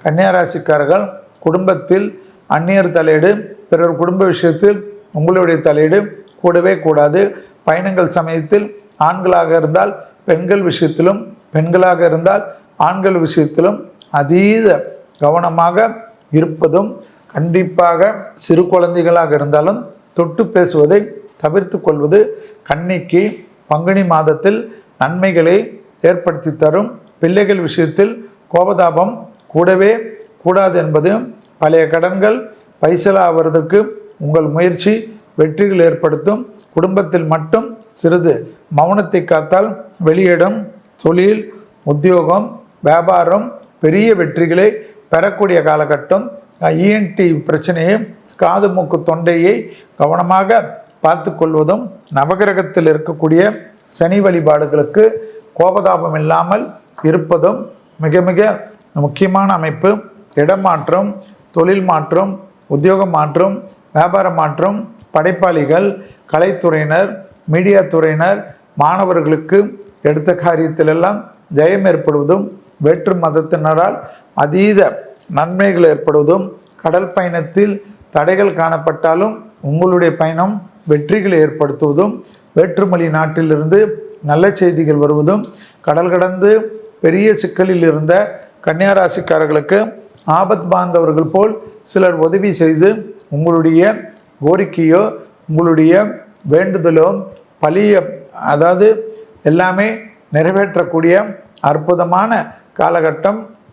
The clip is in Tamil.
கன்னியாராசிக்காரர்கள் குடும்பத்தில் அந்நியர் தலையீடு, பிறர் குடும்ப விஷயத்தில் உங்களுடைய தலையீடு கூடவே கூடாது. பயணங்கள் சமயத்தில் ஆண்களாக இருந்தால் பெண்கள் விஷயத்திலும், பெண்களாக இருந்தால் ஆண்கள் விஷயத்திலும் அதீத கவனமாக இருப்பதும், கண்டிப்பாக சிறு குழந்தைகளாக இருந்தாலும் தொட்டு பேசுவதை தவிர்த்து கொள்வது கன்னிக்கு பங்குனி மாதத்தில் நன்மைகளை ஏற்படுத்தி தரும். பிள்ளைகள் விஷயத்தில் கோபதாபம் கூடவே கூடாது என்பது, பழைய கடன்கள் பைசலாவதற்கு உங்கள் முயற்சி வெற்றிகள் ஏற்படுத்தும். குடும்பத்தில் மட்டும் சிறிது மௌனத்தை காத்தால் வெளியிடம் தொழில், உத்தியோகம், வியாபாரம் பெரிய வெற்றிகளை பெறக்கூடிய காலகட்டம். இஎன்டி பிரச்சனையை, காது மூக்கு தொண்டையை கவனமாக பார்த்து கொள்வதும், நவகிரகத்தில் இருக்கக்கூடிய சனி வழிபாடுகளுக்கு கோபதாபம் இல்லாமல் இருப்பதும் மிக மிக முக்கியமான அமைப்பு. இடமாற்றம், தொழில் மாற்றம், உத்தியோக மாற்றம், வியாபார மாற்றம், படைப்பாளிகள், கலைத்துறையினர், மீடியா துறையினர், மாணவர்களுக்கு எடுத்த காரியத்திலெல்லாம் ஜெயம் ஏற்படுவதும், வேற்று மதத்தினரால் அதீத நன்மைகள் ஏற்படுவதும், கடல் பயணத்தில் தடைகள் காணப்பட்டாலும் உங்களுடைய பயணம் வெற்றிகளை ஏற்படுத்துவதும், வேற்றுமொழி நாட்டிலிருந்து நல்ல செய்திகள் வருவதும், கடல் கடந்து பெரிய சிக்கலில் இருந்த கன்னியாராசிக்காரர்களுக்கு ஆபத் பாந்தவர்கள் போல் சிலர் உதவி செய்து உங்களுடைய கோரிக்கையோ உங்களுடைய வேண்டுதலோ பலிய எல்லாமே நிறைவேற்றக்கூடிய அற்புதமான காலகட்டம்